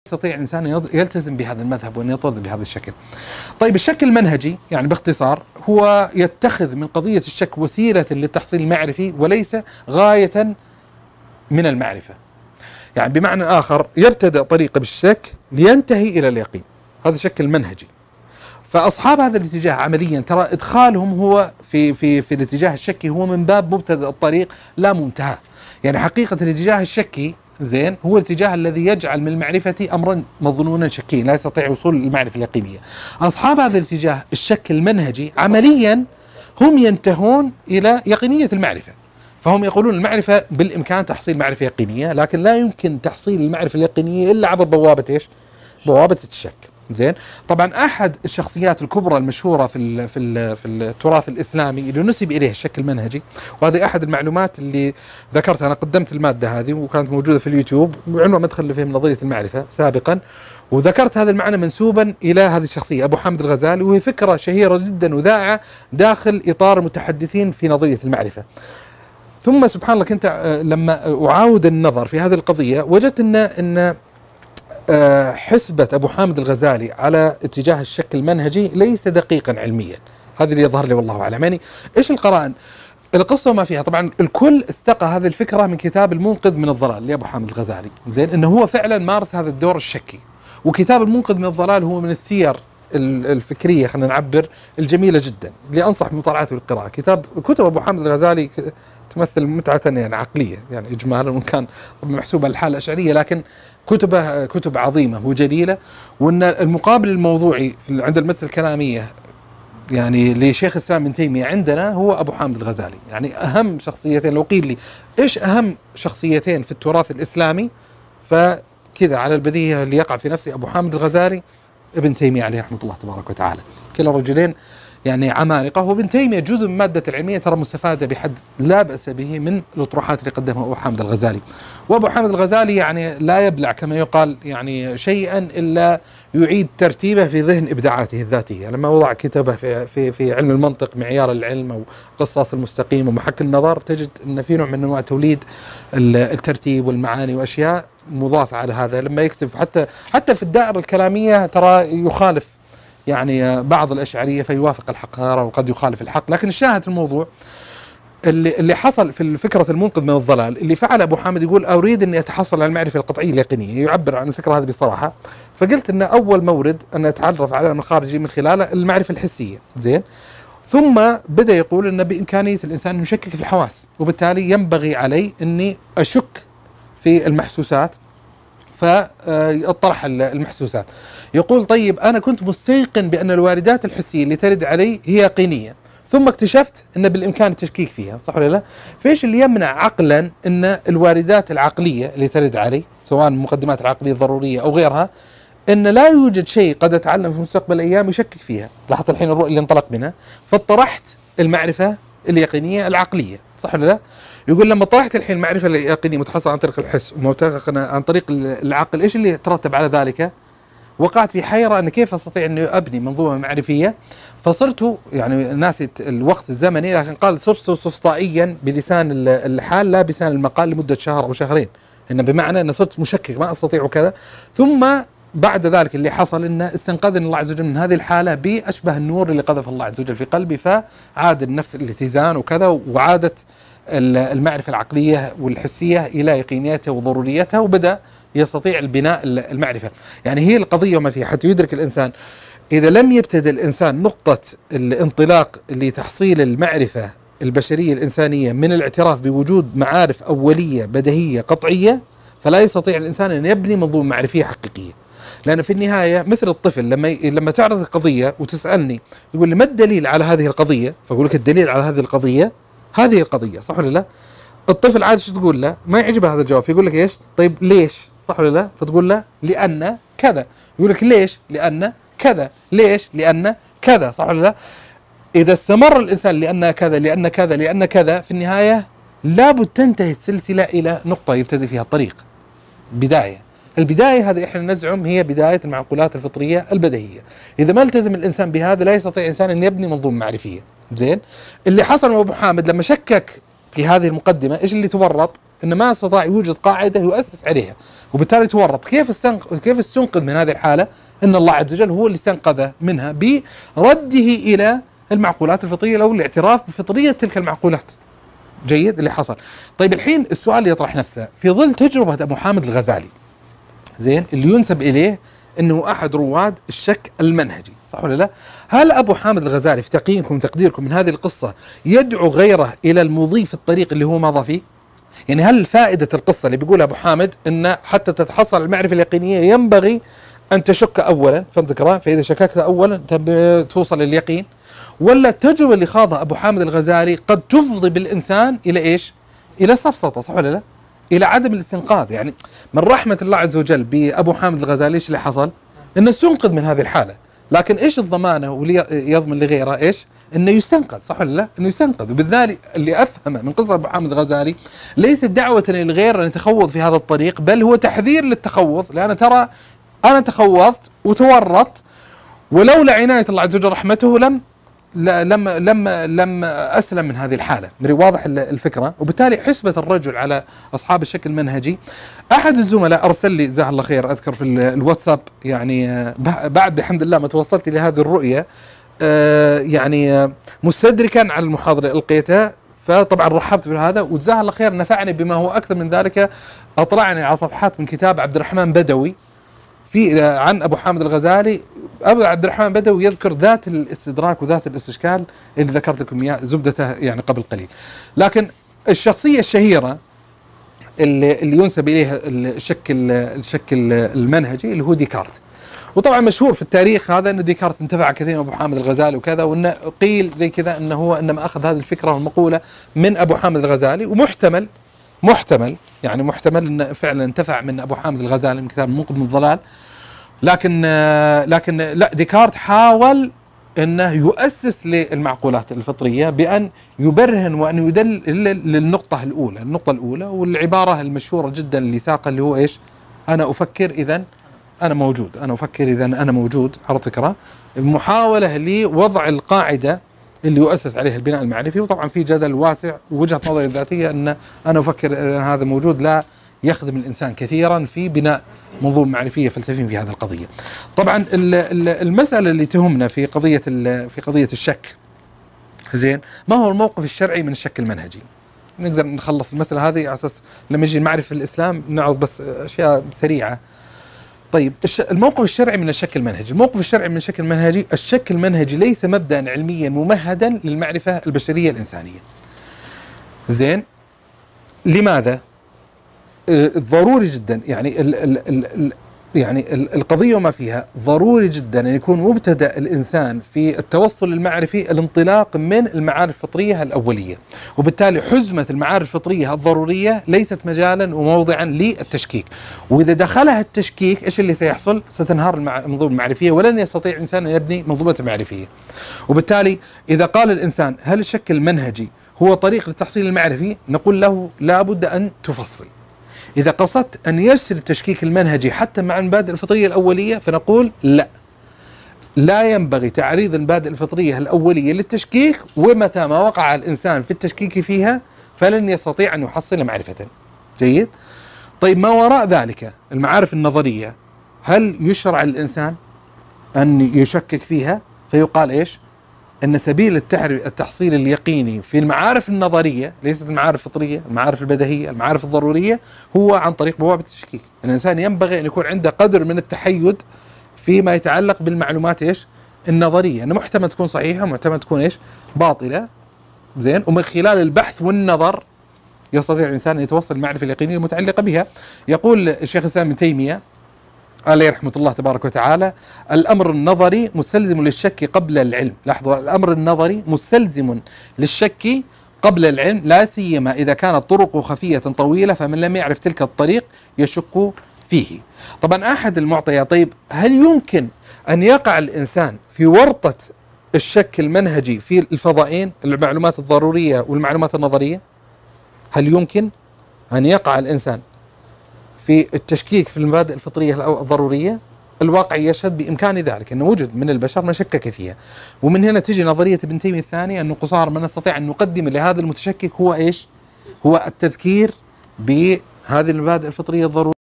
يستطيع الإنسان يلتزم بهذا المذهب وأن يطرد بهذا الشكل. طيب الشك المنهجي يعني باختصار هو يتخذ من قضية الشك وسيلة للتحصيل المعرفي وليس غاية من المعرفة. يعني بمعنى آخر يبتدأ طريقه بالشك لينتهي إلى اليقين، هذا الشك المنهجي. فأصحاب هذا الاتجاه عمليا ترى إدخالهم هو في الاتجاه الشكي هو من باب مبتدأ الطريق لا منتهى. يعني حقيقة الاتجاه الشكي زين هو الاتجاه الذي يجعل من المعرفة أمرا مظنونا شكيا لا يستطيع وصول المعرفة اليقينية. أصحاب هذا الاتجاه الشك المنهجي عمليا هم ينتهون إلى يقينية المعرفة، فهم يقولون المعرفة بالإمكان تحصيل معرفة يقينية، لكن لا يمكن تحصيل المعرفة اليقينية إلا عبر بوابة إيش؟ بوابة الشك. زين. طبعا احد الشخصيات الكبرى المشهوره في التراث الاسلامي اللي نسب اليه الشك المنهجي، وهذه احد المعلومات اللي ذكرتها، انا قدمت الماده هذه وكانت موجوده في اليوتيوب بعنوان مدخل لفهم نظريه المعرفه سابقا، وذكرت هذا المعنى منسوبا الى هذه الشخصيه ابو حامد الغزالي، وهي فكره شهيره جدا وذائعه داخل اطار المتحدثين في نظريه المعرفه. ثم سبحان الله كنت لما اعاود النظر في هذه القضيه وجدت ان حسبة أبو حامد الغزالي على اتجاه الشك المنهجي ليس دقيقا علميا، هذا اللي يظهر لي والله أعلم. يعني إيش القرائن؟ القصة وما فيها، طبعا الكل استقى هذه الفكرة من كتاب المنقذ من الضلال لأبو حامد الغزالي، زين، إنه هو فعلا مارس هذا الدور الشكي. وكتاب المنقذ من الضلال هو من السير الفكرية خلينا نعبر الجميلة جدا اللي أنصح بمطالعته والقراءة. كتب أبو حامد الغزالي تمثل متعة يعني عقلية يعني إجمالا، وإن كان محسوبة الحالة الأشعرية، لكن كتبه كتب عظيمة وجليلة. وأن المقابل الموضوعي عند المدرسة الكلامية يعني لشيخ الإسلام ابن تيمية عندنا هو أبو حامد الغزالي. يعني أهم شخصيتين، لو قيل لي إيش أهم شخصيتين في التراث الإسلامي، فكذا على البديهة اللي يقع في نفسي أبو حامد الغزالي ابن تيمية عليه رحمة الله تبارك وتعالى، كلا رجلين يعني عمالقة. وابن تيمية جزء من مادة العلمية ترى مستفادة بحد لا بأس به من الأطروحات اللي قدمها أبو حامد الغزالي. وأبو حامد الغزالي يعني لا يبلع كما يقال يعني شيئا إلا يعيد ترتيبه في ذهن إبداعاته الذاتية. لما وضع كتابه في علم المنطق معيار العلم أو قصاص المستقيم ومحك النظر، تجد أن في نوع من أنواع توليد الترتيب والمعاني وأشياء مضافة على هذا. لما يكتب حتى في الدائرة الكلامية ترى يخالف يعني بعض الأشعرية فيوافق الحق وقد يخالف الحق. لكن الشاهد الموضوع اللي حصل في فكرة المنقذ من الضلال، اللي فعل أبو حامد يقول أريد أني أتحصل على المعرفة القطعية اليقينية، يعبر عن الفكرة هذه بصراحة. فقلت أن أول مورد أن أتعرف على العالم الخارجي من خلاله المعرفة الحسية، زين. ثم بدأ يقول أن بإمكانية الإنسان أن يشكك في الحواس، وبالتالي ينبغي علي أني أشك في المحسوسات، فاطرح المحسوسات. يقول طيب أنا كنت مستيقن بأن الواردات الحسية اللي ترد علي هي يقينية، ثم اكتشفت أن بالإمكان التشكيك فيها، صح ولا لا؟ فإيش اللي يمنع عقلا أن الواردات العقلية اللي ترد علي سواء المقدمات العقلية الضرورية أو غيرها، أن لا يوجد شيء قد أتعلم في مستقبل الأيام يشكك فيها؟ لاحظت الحين الرؤية اللي انطلق منها، فاطرحت المعرفة اليقينية العقلية، صح ولا لا؟ يقول لما طرحت الحين المعرفة اليقينية متحصلة عن طريق الحس ومتحصلة عن طريق العقل، ايش اللي يترتب على ذلك؟ وقعت في حيرة ان كيف استطيع اني ابني منظومة معرفية. فصرت يعني ناسي الوقت الزمني، لكن قال صرت سفسطائيا بلسان الحال لا بلسان المقال لمدة شهر او شهرين، ان بمعنى ان صرت مشكك ما استطيع وكذا. ثم بعد ذلك اللي حصل انه استنقذني الله عز وجل من هذه الحالة بأشبه النور اللي قذف الله عز وجل في قلبي، فعاد النفس الاتزان وكذا، وعادت المعرفة العقلية والحسية إلى يقينيتها وضروريتها، وبدأ يستطيع البناء المعرفة. يعني هي القضية وما فيها حتى يدرك الإنسان. إذا لم يبتدئ الإنسان نقطة الانطلاق لتحصيل المعرفة البشرية الإنسانية من الاعتراف بوجود معارف أولية بديهية قطعية، فلا يستطيع الإنسان أن يبني منظومة معرفية حقيقية. لأن في النهاية مثل الطفل لما تعرض القضية وتسألني يقول لي ما الدليل على هذه القضية، فأقول لك الدليل على هذه القضية هذه القضية، صح ولا لا؟ الطفل عاد شو تقول له؟ ما يعجبه هذا الجواب، يقول لك ايش؟ طيب ليش؟ صح ولا لا؟ فتقول له لأن كذا، يقول لك ليش؟ لأن كذا، ليش؟ لأن كذا، صح ولا لا؟ إذا استمر الإنسان لأن كذا لأن كذا لأن كذا، في النهاية لابد تنتهي السلسلة إلى نقطة يبتدي فيها الطريق. البداية هذه احنا نزعم هي بداية المعقولات الفطرية البديهية. إذا ما التزم الإنسان بهذا لا يستطيع الإنسان أن يبني منظومة معرفية. زين؟ اللي حصل مع أبو حامد لما شكك في هذه المقدمة ايش اللي تورط؟ أنه ما استطاع يوجد قاعدة يؤسس عليها، وبالتالي تورط. كيف استنقذ من هذه الحالة؟ أن الله عز وجل هو اللي استنقذه منها برده إلى المعقولات الفطرية أو الاعتراف بفطرية تلك المعقولات. جيد اللي حصل. طيب الحين السؤال يطرح نفسه في ظل تجربة أبو حامد الغزالي، زين، اللي ينسب إليه أنه أحد رواد الشك المنهجي، صح ولا لا؟ هل أبو حامد الغزالي في تقييمكم وتقديركم من هذه القصة يدعو غيره إلى المضي في الطريق اللي هو مضى فيه؟ يعني هل فائدة القصة اللي بيقولها أبو حامد أن حتى تتحصل على المعرفة اليقينية ينبغي أن تشك أولا، فهمت الكلام؟ فإذا شككت أولا توصل لليقين، ولا التجربة اللي خاضها أبو حامد الغزالي قد تفضي بالإنسان إلى إيش؟ إلى السفسطة، صح ولا لا؟ إلى عدم الاستنقاذ. يعني من رحمة الله عز وجل بأبو حامد الغزالي إيش اللي حصل؟ إنه استنقذ من هذه الحالة، لكن إيش الضمانة واللي يضمن لغيره إيش؟ إنه يستنقذ، صح ولا لا؟ إنه يستنقذ. وبالذات اللي أفهمه من قصة أبو حامد الغزالي ليست دعوة للغير أن يتخوض في هذا الطريق، بل هو تحذير للتخوض، لأن ترى أنا تخوضت وتورطت، ولولا عناية الله عز وجل رحمته لم أسلم من هذه الحالة. واضح الفكرة؟ وبالتالي حسبة الرجل على أصحاب الشكل المنهجي. أحد الزملاء أرسل لي جزاه الله خير، أذكر في الواتساب، يعني بعد بحمد الله ما توصلت لهذه الرؤية، يعني مستدركا على المحاضرة اللي ألقيتها، فطبعا رحبت بهذا وجزاه الله خير، نفعني بما هو أكثر من ذلك. أطلعني على صفحات من كتاب عبد الرحمن بدوي في عن أبو حامد الغزالي. أبو عبد الرحمن بدوي يذكر ذات الاستدراك وذات الاستشكال اللي ذكرت لكم إياه زبدته يعني قبل قليل. لكن الشخصية الشهيرة اللي ينسب إليها الشك المنهجي اللي هو ديكارت. وطبعا مشهور في التاريخ هذا أن ديكارت انتفع كثيرا أبو حامد الغزالي وكذا، وأنه قيل زي كذا أنه هو إنما أخذ هذه الفكرة والمقولة من أبو حامد الغزالي، ومحتمل يعني محتمل أنه فعلا انتفع من أبو حامد الغزالي من كتاب المنقذ من الضلال. لكن لا، ديكارت حاول أنه يؤسس للمعقولات الفطرية بأن يبرهن وأن يدل للنقطة الأولى والعبارة المشهورة جدا اللي ساقها اللي هو إيش؟ أنا أفكر إذا أنا موجود، أنا أفكر إذا أنا موجود. عرفت فكرة؟ محاولة لوضع القاعدة اللي يؤسس عليها البناء المعرفي. وطبعا في جدل واسع، ووجهة نظري الذاتية أن أنا أفكر إذا هذا موجود لا يخدم الإنسان كثيرا في بناء منظومة معرفية فلسفية في هذه القضية. طبعا المسألة اللي تهمنا في قضية الشك، زين، ما هو الموقف الشرعي من الشك المنهجي؟ نقدر نخلص المسألة هذه على أساس لما يجي المعرفة في الإسلام نعرض بس أشياء سريعة. طيب الموقف الشرعي من الشك المنهجي. الموقف الشرعي من الشك المنهجي: الشك المنهجي ليس مبدأ علميا ممهدا للمعرفة البشرية الإنسانية. زين، لماذا؟ ضروري جدا، يعني القضية وما فيها ضروري جدا أن يكون مبتدأ الإنسان في التوصل المعرفي الانطلاق من المعارف الفطرية الأولية، وبالتالي حزمة المعارف الفطرية الضرورية ليست مجالا وموضعا للتشكيك. وإذا دخلها التشكيك إيش اللي سيحصل؟ ستنهار المنظومة المعرفية، ولن يستطيع الإنسان أن يبني منظومة معرفية. وبالتالي إذا قال الإنسان هل الشك المنهجي هو طريق للتحصيل المعرفي، نقول له لا بد أن تفصل. إذا قصدت أن يسر التشكيك المنهجي حتى مع المبادئ الفطرية الأولية، فنقول لا ينبغي تعريض المبادئ الفطرية الأولية للتشكيك، ومتى ما وقع الإنسان في التشكيك فيها فلن يستطيع أن يحصل معرفة. جيد؟ طيب ما وراء ذلك المعارف النظرية، هل يشرع للإنسان أن يشكك فيها؟ فيقال إيش؟ أن سبيل التحصيل اليقيني في المعارف النظرية، ليست المعارف الفطرية، المعارف البديهية، المعارف الضرورية، هو عن طريق بوابة التشكيك. الإنسان ينبغي أن يكون عنده قدر من التحيز فيما يتعلق بالمعلومات إيش؟ النظرية، أنه محتمل تكون صحيحة ومحتمل تكون إيش؟ باطلة. زين، ومن خلال البحث والنظر يستطيع الإنسان أن يتوصل المعرفة اليقينية المتعلقة بها. يقول الشيخ الإسلام ابن تيمية عليه رحمة الله تبارك وتعالى: الأمر النظري مستلزم للشك قبل العلم. لاحظوا، الأمر النظري مستلزم للشك قبل العلم، لا سيما إذا كانت طرقه خفية طويلة، فمن لم يعرف تلك الطريق يشك فيه. طبعا أحد المعطيات، طيب هل يمكن أن يقع الإنسان في ورطة الشك المنهجي في الفضائين، المعلومات الضرورية والمعلومات النظرية؟ هل يمكن أن يقع الإنسان في التشكيك في المبادئ الفطرية الضرورية؟ الواقع يشهد بإمكان ذلك، أنه وجد من البشر من شكك فيها. ومن هنا تجي نظرية ابن تيمية الثانية، أنه قصار ما نستطيع أن نقدم لهذا المتشكك هو إيش؟ هو التذكير بهذه المبادئ الفطرية الضرورية